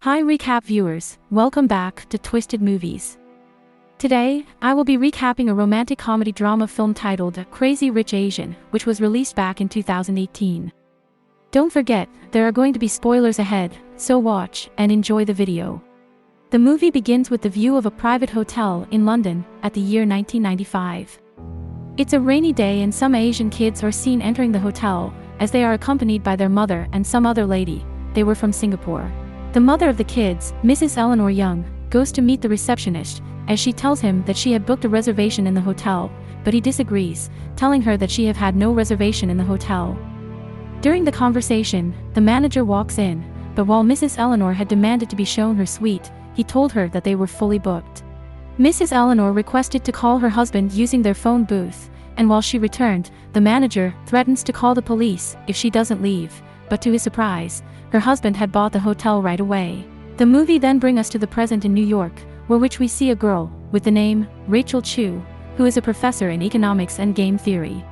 Hi recap viewers, welcome back to Twisted Movies. Today, I will be recapping a romantic comedy drama film titled Crazy Rich Asian, which was released back in 2018. Don't forget, there are going to be spoilers ahead, so watch and enjoy the video. The movie begins with the view of a private hotel in London at the year 1995. It's a rainy day and some Asian kids are seen entering the hotel, as they are accompanied by their mother and some other lady. They were from Singapore. The mother of the kids, Mrs. Eleanor Young, goes to meet the receptionist, as she tells him that she had booked a reservation in the hotel, but he disagrees, telling her that she have had no reservation in the hotel. During the conversation, the manager walks in, but while Mrs. Eleanor had demanded to be shown her suite, he told her that they were fully booked. Mrs. Eleanor requested to call her husband using their phone booth, and while she returned, the manager threatens to call the police if she doesn't leave, but to his surprise, her husband had bought the hotel right away. The movie then brings us to the present in New York, where we see a girl with the name Rachel Chu, who is a professor in economics and game theory.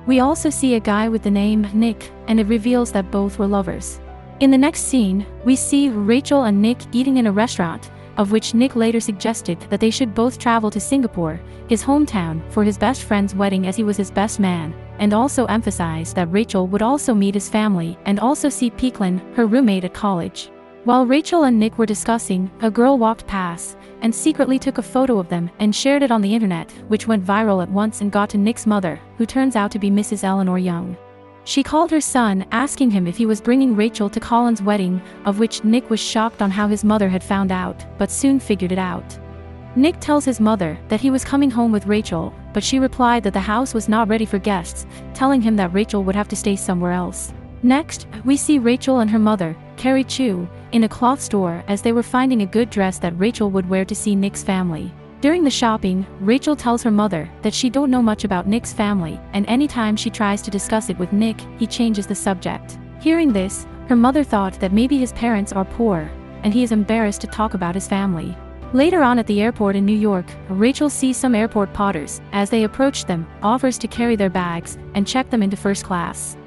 We also see a guy with the name Nick, and it reveals that both were lovers. In the next scene, we see Rachel and Nick eating in a restaurant, of which Nick later suggested that they should both travel to Singapore, his hometown, for his best friend's wedding as he was his best man, and also emphasized that Rachel would also meet his family and also see Peaklin, her roommate at college. While Rachel and Nick were discussing, a girl walked past and secretly took a photo of them and shared it on the internet, which went viral at once and got to Nick's mother, who turns out to be Mrs. Eleanor Young. She called her son, asking him if he was bringing Rachel to Colin's wedding, of which Nick was shocked on how his mother had found out, but soon figured it out. Nick tells his mother that he was coming home with Rachel, but she replied that the house was not ready for guests, telling him that Rachel would have to stay somewhere else. Next, we see Rachel and her mother, Carrie Chu, in a cloth store as they were finding a good dress that Rachel would wear to see Nick's family. During the shopping, Rachel tells her mother that she don't know much about Nick's family, and anytime she tries to discuss it with Nick, he changes the subject. Hearing this, her mother thought that maybe his parents are poor, and he is embarrassed to talk about his family. Later on at the airport in New York, Rachel sees some airport potters. As they approach them, offers to carry their bags and check them into first class.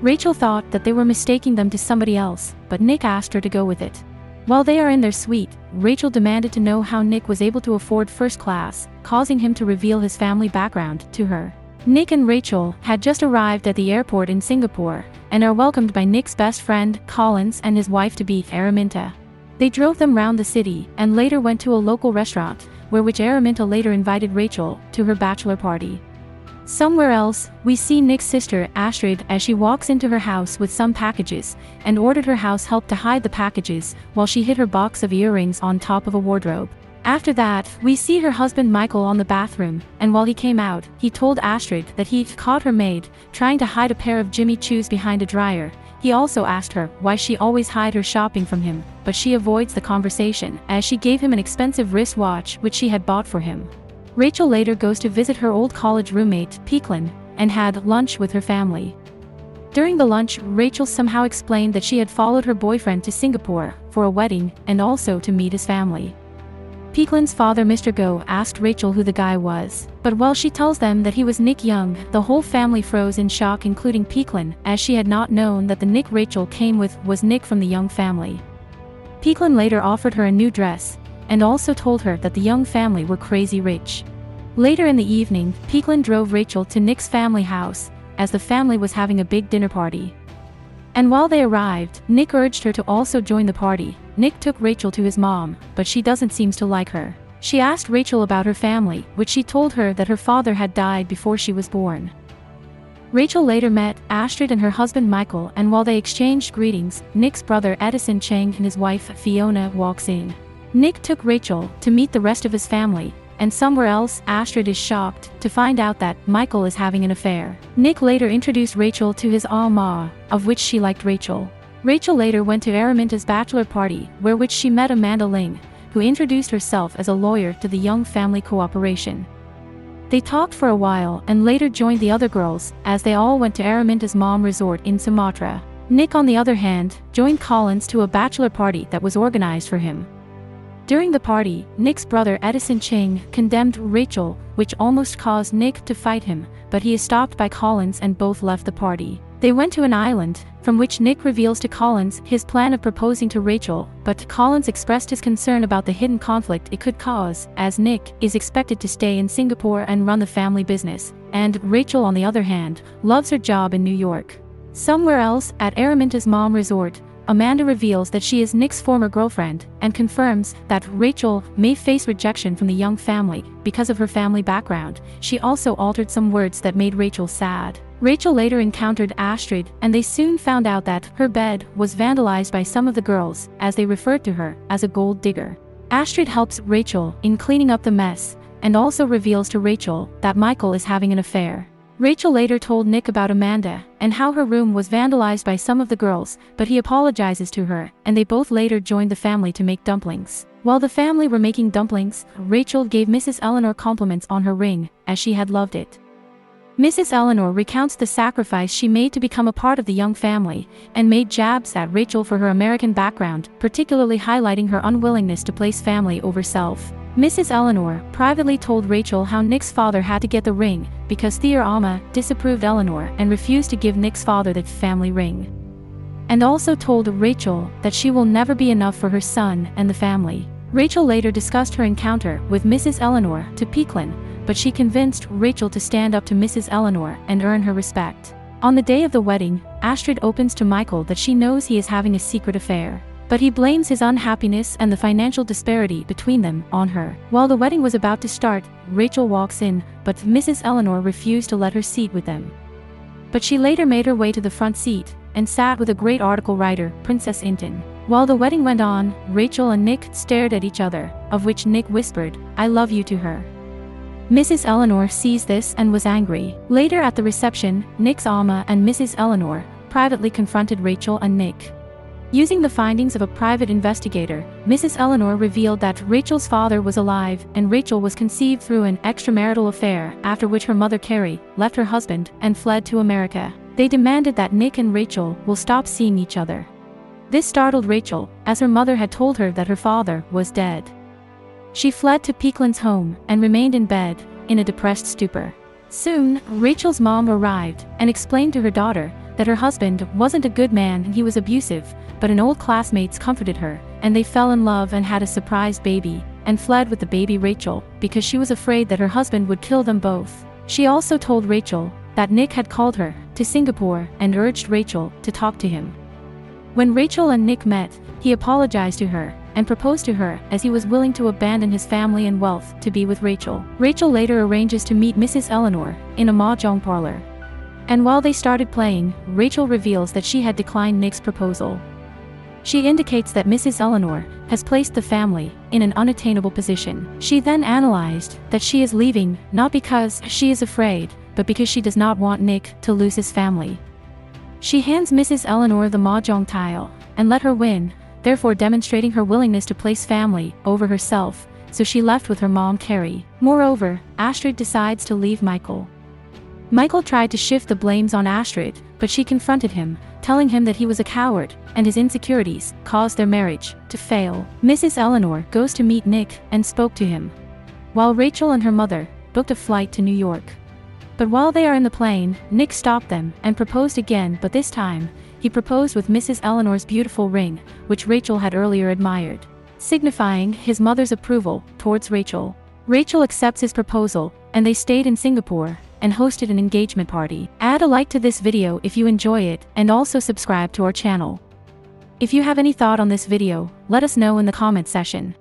Rachel thought that they were mistaking them to somebody else, but Nick asked her to go with it. While they are in their suite, Rachel demanded to know how Nick was able to afford first class, causing him to reveal his family background to her. Nick and Rachel had just arrived at the airport in Singapore, and are welcomed by Nick's best friend, Collins, and his wife-to-be, Araminta. They drove them round the city, and later went to a local restaurant, where which Araminta later invited Rachel to her bachelor party. Somewhere else, we see Nick's sister, Astrid, as she walks into her house with some packages, and ordered her house help to hide the packages, while she hid her box of earrings on top of a wardrobe. After that, we see her husband Michael on the bathroom, and while he came out, he told Astrid that he'd caught her maid trying to hide a pair of Jimmy Choos behind a dryer. He also asked her why she always hid her shopping from him, but she avoids the conversation, as she gave him an expensive wristwatch which she had bought for him. Rachel later goes to visit her old college roommate, Peaklin, and had lunch with her family. During the lunch, Rachel somehow explained that she had followed her boyfriend to Singapore for a wedding and also to meet his family. Peaklin's father, Mr. Go, asked Rachel who the guy was, but while she tells them that he was Nick Young, the whole family froze in shock, including Peaklin, as she had not known that the Nick Rachel came with was Nick from the Young family. Peaklin later offered her a new dress, and also told her that the Young family were crazy rich. Later in the evening, Peaklin drove Rachel to Nick's family house, as the family was having a big dinner party. And while they arrived, Nick urged her to also join the party. Nick took Rachel to his mom, but she doesn't seem to like her. She asked Rachel about her family, which she told her that her father had died before she was born. Rachel later met Astrid and her husband Michael, and while they exchanged greetings, Nick's brother Edison Cheng and his wife Fiona walks in. Nick took Rachel to meet the rest of his family, and somewhere else, Astrid is shocked to find out that Michael is having an affair. Nick later introduced Rachel to his ma, of which she liked Rachel. Rachel later went to Araminta's bachelor party, where which she met Amanda Ling, who introduced herself as a lawyer to the Young family cooperation. They talked for a while and later joined the other girls, as they all went to Araminta's mom resort in Sumatra. Nick, on the other hand, joined Collins to a bachelor party that was organized for him. During the party, Nick's brother Edison Cheng condemned Rachel, which almost caused Nick to fight him, but he is stopped by Collins and both left the party. They went to an island, from which Nick reveals to Collins his plan of proposing to Rachel, but Collins expressed his concern about the hidden conflict it could cause, as Nick is expected to stay in Singapore and run the family business, and Rachel, on the other hand, loves her job in New York. Somewhere else, at Araminta's mom resort, Amanda reveals that she is Nick's former girlfriend, and confirms that Rachel may face rejection from the Young family because of her family background. She also altered some words that made Rachel sad. Rachel later encountered Astrid, and they soon found out that her bed was vandalized by some of the girls, as they referred to her as a gold digger. Astrid helps Rachel in cleaning up the mess, and also reveals to Rachel that Michael is having an affair. Rachel later told Nick about Amanda, and how her room was vandalized by some of the girls, but he apologizes to her, and they both later joined the family to make dumplings. While the family were making dumplings, Rachel gave Mrs. Eleanor compliments on her ring, as she had loved it. Mrs. Eleanor recounts the sacrifice she made to become a part of the Young family, and made jabs at Rachel for her American background, particularly highlighting her unwillingness to place family over self. Mrs. Eleanor privately told Rachel how Nick's father had to get the ring, because Thea Alma disapproved Eleanor and refused to give Nick's father the family ring. And also told Rachel that she will never be enough for her son and the family. Rachel later discussed her encounter with Mrs. Eleanor to Peaklin, but she convinced Rachel to stand up to Mrs. Eleanor and earn her respect. On the day of the wedding, Astrid opens to Michael that she knows he is having a secret affair, but he blames his unhappiness and the financial disparity between them on her. While the wedding was about to start, Rachel walks in, but Mrs. Eleanor refused to let her seat with them. But she later made her way to the front seat, and sat with a great article writer, Princess Inton. While the wedding went on, Rachel and Nick stared at each other, of which Nick whispered, "I love you," to her. Mrs. Eleanor sees this and was angry. Later at the reception, Nick's Alma and Mrs. Eleanor privately confronted Rachel and Nick. Using the findings of a private investigator, Mrs. Eleanor revealed that Rachel's father was alive and Rachel was conceived through an extramarital affair, after which her mother Carrie left her husband and fled to America. They demanded that Nick and Rachel will stop seeing each other. This startled Rachel, as her mother had told her that her father was dead. She fled to Peaklin's home and remained in bed, in a depressed stupor. Soon, Rachel's mom arrived and explained to her daughter that her husband wasn't a good man and he was abusive, but an old classmates comforted her, and they fell in love and had a surprise baby, and fled with the baby Rachel, because she was afraid that her husband would kill them both. She also told Rachel that Nick had called her to Singapore and urged Rachel to talk to him. When Rachel and Nick met, he apologized to her and proposed to her, as he was willing to abandon his family and wealth to be with Rachel. Rachel later arranges to meet Mrs. Eleanor in a mahjong parlor. And while they started playing, Rachel reveals that she had declined Nick's proposal. She indicates that Mrs. Eleanor has placed the family in an unattainable position. She then analyzed that she is leaving not because she is afraid, but because she does not want Nick to lose his family. She hands Mrs. Eleanor the mahjong tile and let her win, therefore demonstrating her willingness to place family over herself, so she left with her mom Carrie. Moreover, Astrid decides to leave Michael. Michael tried to shift the blames on Astrid, but she confronted him, telling him that he was a coward, and his insecurities caused their marriage to fail. Mrs. Eleanor goes to meet Nick and spoke to him, while Rachel and her mother booked a flight to New York. But while they are in the plane, Nick stopped them and proposed again, but this time, he proposed with Mrs. Eleanor's beautiful ring, which Rachel had earlier admired, signifying his mother's approval towards Rachel. Rachel accepts his proposal, and they stayed in Singapore and hosted an engagement party. Add a like to this video if you enjoy it, and also subscribe to our channel. If you have any thought on this video, let us know in the comment section.